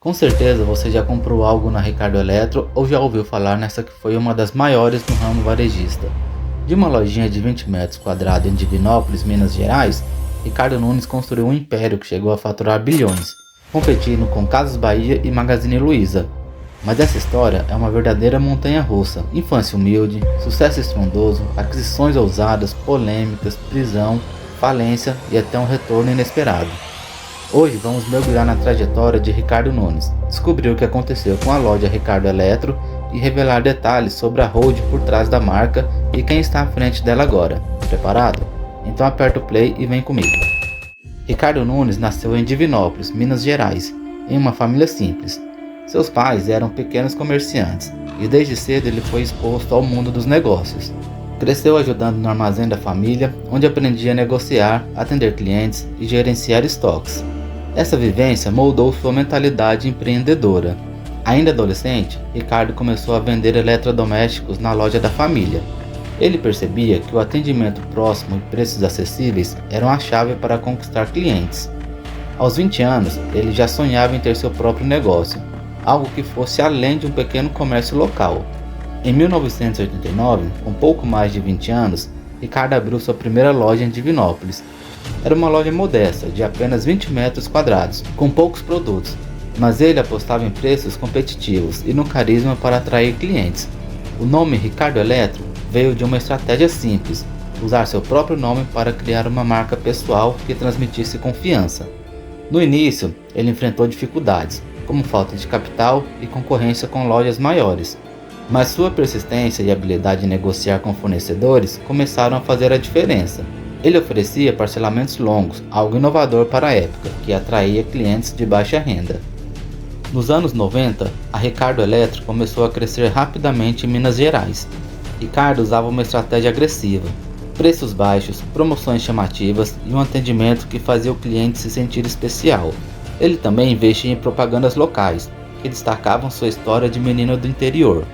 Com certeza você já comprou algo na Ricardo Eletro ou já ouviu falar nessa que foi uma das maiores no ramo varejista. De uma lojinha de 20 metros quadrados em Divinópolis, Minas Gerais, Ricardo Nunes construiu um império que chegou a faturar bilhões, competindo com Casas Bahia e Magazine Luiza. Mas essa história é uma verdadeira montanha-russa: infância humilde, sucesso estrondoso, aquisições ousadas, polêmicas, prisão, falência e até um retorno inesperado. Hoje vamos mergulhar na trajetória de Ricardo Nunes, descobrir o que aconteceu com a loja Ricardo Eletro e revelar detalhes sobre a hold por trás da marca e quem está à frente dela agora. Preparado? Então aperta o play e vem comigo. Ricardo Nunes nasceu em Divinópolis, Minas Gerais, em uma família simples. Seus pais eram pequenos comerciantes e desde cedo ele foi exposto ao mundo dos negócios. Cresceu ajudando no armazém da família, onde aprendia a negociar, atender clientes e gerenciar estoques. Essa vivência moldou sua mentalidade empreendedora. Ainda adolescente, Ricardo começou a vender eletrodomésticos na loja da família. Ele percebia que o atendimento próximo e preços acessíveis eram a chave para conquistar clientes. Aos 20 anos, ele já sonhava em ter seu próprio negócio, algo que fosse além de um pequeno comércio local. Em 1989, com pouco mais de 20 anos, Ricardo abriu sua primeira loja em Divinópolis. Era uma loja modesta, de apenas 20 metros quadrados, com poucos produtos, mas ele apostava em preços competitivos e no carisma para atrair clientes. O nome Ricardo Eletro veio de uma estratégia simples: usar seu próprio nome para criar uma marca pessoal que transmitisse confiança. No início, ele enfrentou dificuldades, como falta de capital e concorrência com lojas maiores. Mas sua persistência e habilidade em negociar com fornecedores começaram a fazer a diferença. Ele oferecia parcelamentos longos, algo inovador para a época, que atraía clientes de baixa renda. Nos anos 90, a Ricardo Eletro começou a crescer rapidamente em Minas Gerais. Ricardo usava uma estratégia agressiva: preços baixos, promoções chamativas e um atendimento que fazia o cliente se sentir especial. Ele também investia em propagandas locais, que destacavam sua história de menino do interior.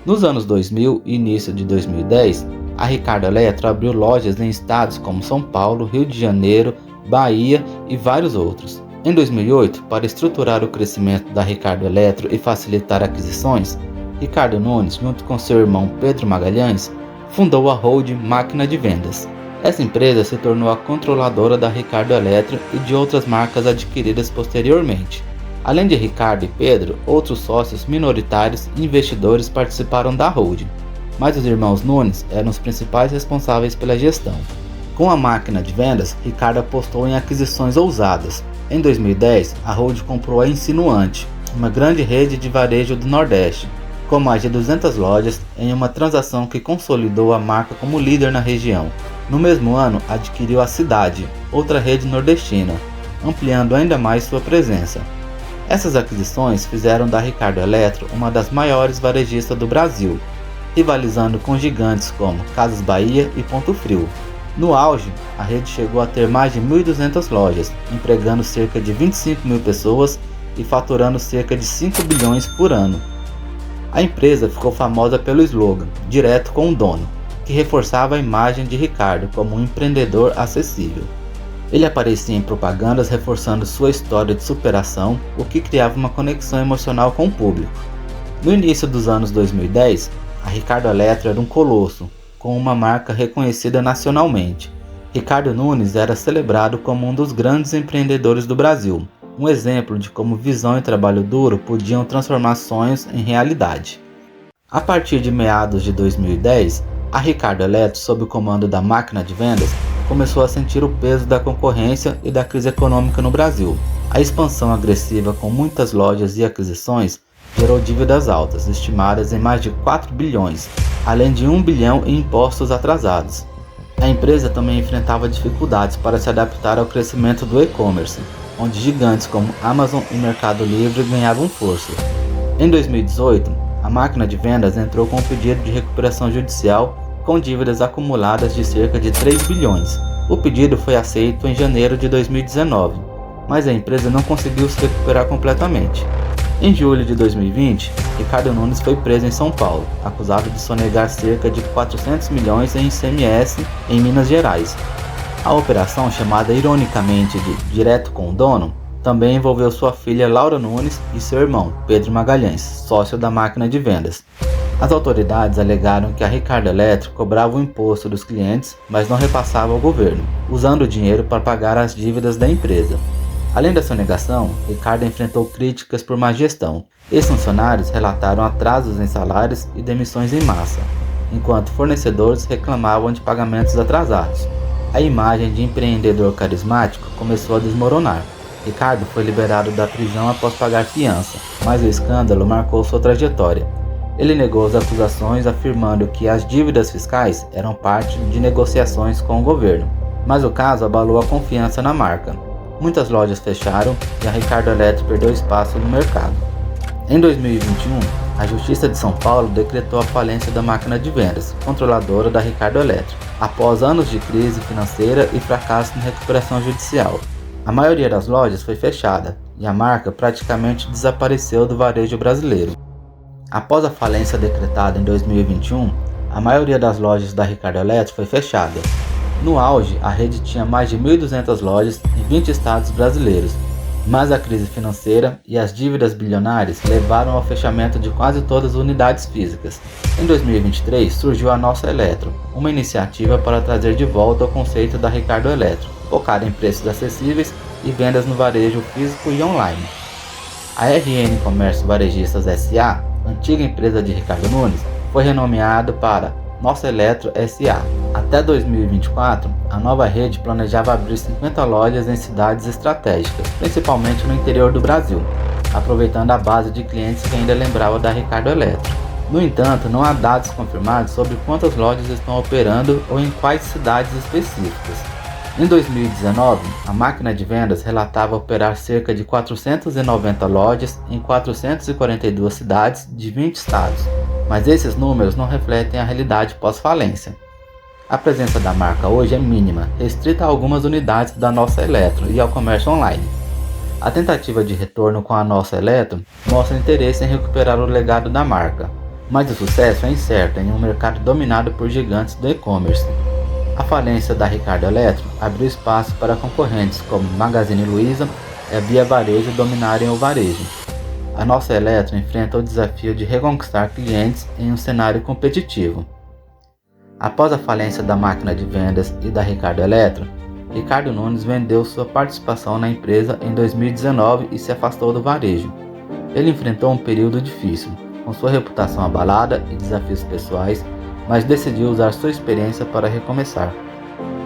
Nos anos 2000 e início de 2010, a Ricardo Eletro abriu lojas em estados como São Paulo, Rio de Janeiro, Bahia e vários outros. Em 2008, para estruturar o crescimento da Ricardo Eletro e facilitar aquisições, Ricardo Nunes, junto com seu irmão Pedro Magalhães, fundou a hold Máquina de Vendas. Essa empresa se tornou a controladora da Ricardo Eletro e de outras marcas adquiridas posteriormente. Além de Ricardo e Pedro, outros sócios minoritários e investidores participaram da hold, mas os irmãos Nunes eram os principais responsáveis pela gestão. Com a máquina de vendas, Ricardo apostou em aquisições ousadas. Em 2010, a hold comprou a Insinuante, uma grande rede de varejo do Nordeste, com mais de 200 lojas, em uma transação que consolidou a marca como líder na região. No mesmo ano, adquiriu a Cidade, outra rede nordestina, ampliando ainda mais sua presença. Essas aquisições fizeram da Ricardo Eletro uma das maiores varejistas do Brasil, rivalizando com gigantes como Casas Bahia e Ponto Frio. No auge, a rede chegou a ter mais de 1.200 lojas, empregando cerca de 25 mil pessoas e faturando cerca de 5 bilhões por ano. A empresa ficou famosa pelo slogan "Direto com o dono", que reforçava a imagem de Ricardo como um empreendedor acessível. Ele aparecia em propagandas reforçando sua história de superação, o que criava uma conexão emocional com o público. No início dos anos 2010, a Ricardo Eletro era um colosso, com uma marca reconhecida nacionalmente. Ricardo Nunes era celebrado como um dos grandes empreendedores do Brasil, um exemplo de como visão e trabalho duro podiam transformar sonhos em realidade. A partir de meados de 2010, a Ricardo Eletro, sob o comando da Máquina de Vendas, começou a sentir o peso da concorrência e da crise econômica no Brasil. A expansão agressiva com muitas lojas e aquisições gerou dívidas altas, estimadas em mais de 4 bilhões, além de 1 bilhão em impostos atrasados. A empresa também enfrentava dificuldades para se adaptar ao crescimento do e-commerce, onde gigantes como Amazon e Mercado Livre ganhavam força. Em 2018, a Máquina de Vendas entrou com um pedido de recuperação judicial com dívidas acumuladas de cerca de 3 bilhões. O pedido foi aceito em janeiro de 2019, mas a empresa não conseguiu se recuperar completamente. Em julho de 2020, Ricardo Nunes foi preso em São Paulo, acusado de sonegar cerca de 400 milhões em ICMS em Minas Gerais. A operação, chamada ironicamente de Direto com o Dono, Também envolveu sua filha Laura Nunes e seu irmão, Pedro Magalhães, sócio da máquina de vendas. As autoridades alegaram que a Ricardo Eletro cobrava o imposto dos clientes, mas não repassava ao governo, usando o dinheiro para pagar as dívidas da empresa. Além da sonegação, Ricardo enfrentou críticas por má gestão. Ex-funcionários relataram atrasos em salários e demissões em massa, enquanto fornecedores reclamavam de pagamentos atrasados. A imagem de empreendedor carismático começou a desmoronar. Ricardo foi liberado da prisão após pagar fiança, mas o escândalo marcou sua trajetória. Ele negou as acusações, afirmando que as dívidas fiscais eram parte de negociações com o governo. Mas o caso abalou a confiança na marca. Muitas lojas fecharam e a Ricardo Eletro perdeu espaço no mercado. Em 2021, a Justiça de São Paulo decretou a falência da máquina de vendas, controladora da Ricardo Eletro, após anos de crise financeira e fracasso na recuperação judicial. A maioria das lojas foi fechada e a marca praticamente desapareceu do varejo brasileiro. Após a falência decretada em 2021, a maioria das lojas da Ricardo Eletro foi fechada. No auge, a rede tinha mais de 1.200 lojas em 20 estados brasileiros, mas a crise financeira e as dívidas bilionárias levaram ao fechamento de quase todas as unidades físicas. Em 2023, surgiu a Nossa Eletro, uma iniciativa para trazer de volta o conceito da Ricardo Eletro, focada em preços acessíveis e vendas no varejo físico e online. A RN Comércio Varejistas S.A., antiga empresa de Ricardo Nunes, foi renomeada para Nossa Eletro S.A. Até 2024, a nova rede planejava abrir 50 lojas em cidades estratégicas, principalmente no interior do Brasil, aproveitando a base de clientes que ainda lembrava da Ricardo Eletro. No entanto, não há dados confirmados sobre quantas lojas estão operando ou em quais cidades específicas. Em 2019, a máquina de vendas relatava operar cerca de 490 lojas em 442 cidades de 20 estados, mas esses números não refletem a realidade pós-falência. A presença da marca hoje é mínima, restrita a algumas unidades da Nossa Eletro e ao comércio online. A tentativa de retorno com a Nossa Eletro mostra interesse em recuperar o legado da marca, mas o sucesso é incerto em um mercado dominado por gigantes do e-commerce. A falência da Ricardo Eletro abriu espaço para concorrentes como Magazine Luiza e a Via Varejo dominarem o varejo. A Nossa Eletro enfrenta o desafio de reconquistar clientes em um cenário competitivo. Após a falência da máquina de vendas e da Ricardo Eletro, Ricardo Nunes vendeu sua participação na empresa em 2019 e se afastou do varejo. Ele enfrentou um período difícil, com sua reputação abalada e desafios pessoais, mas decidiu usar sua experiência para recomeçar.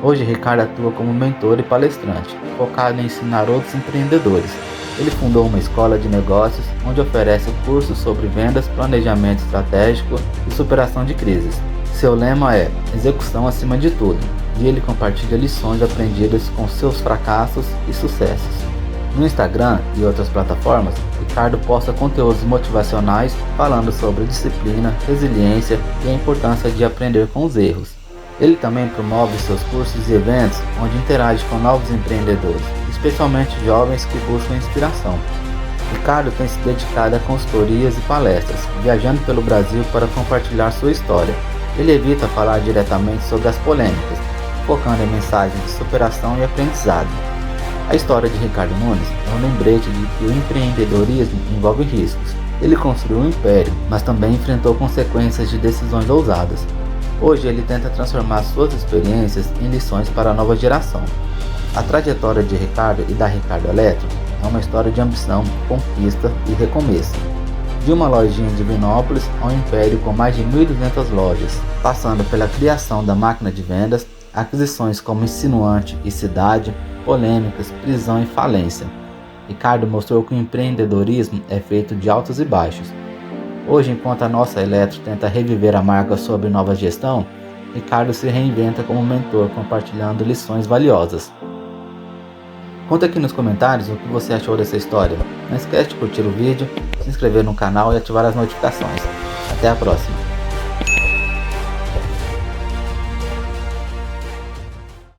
Hoje, Ricardo atua como mentor e palestrante, focado em ensinar outros empreendedores. Ele fundou uma escola de negócios onde oferece cursos sobre vendas, planejamento estratégico e superação de crises. Seu lema é execução acima de tudo, e ele compartilha lições aprendidas com seus fracassos e sucessos. No Instagram e outras plataformas, Ricardo posta conteúdos motivacionais falando sobre disciplina, resiliência e a importância de aprender com os erros. Ele também promove seus cursos e eventos onde interage com novos empreendedores, especialmente jovens que buscam inspiração. Ricardo tem se dedicado a consultorias e palestras, viajando pelo Brasil para compartilhar sua história. Ele evita falar diretamente sobre as polêmicas, focando em mensagens de superação e aprendizado. A história de Ricardo Nunes é um lembrete de que o empreendedorismo envolve riscos. Ele construiu um império, mas também enfrentou consequências de decisões ousadas. Hoje ele tenta transformar suas experiências em lições para a nova geração. A trajetória de Ricardo e da Ricardo Eletro é uma história de ambição, conquista e recomeço. De uma lojinha de Vinópolis a um império com mais de 1.200 lojas, passando pela criação da máquina de vendas, aquisições como Insinuante e Cidade, polêmicas, prisão e falência. Ricardo mostrou que o empreendedorismo é feito de altos e baixos. Hoje, enquanto a Nossa Eletro tenta reviver a marca sob nova gestão, Ricardo se reinventa como mentor, compartilhando lições valiosas. Conta aqui nos comentários o que você achou dessa história. Não esquece de curtir o vídeo, se inscrever no canal e ativar as notificações. Até a próxima!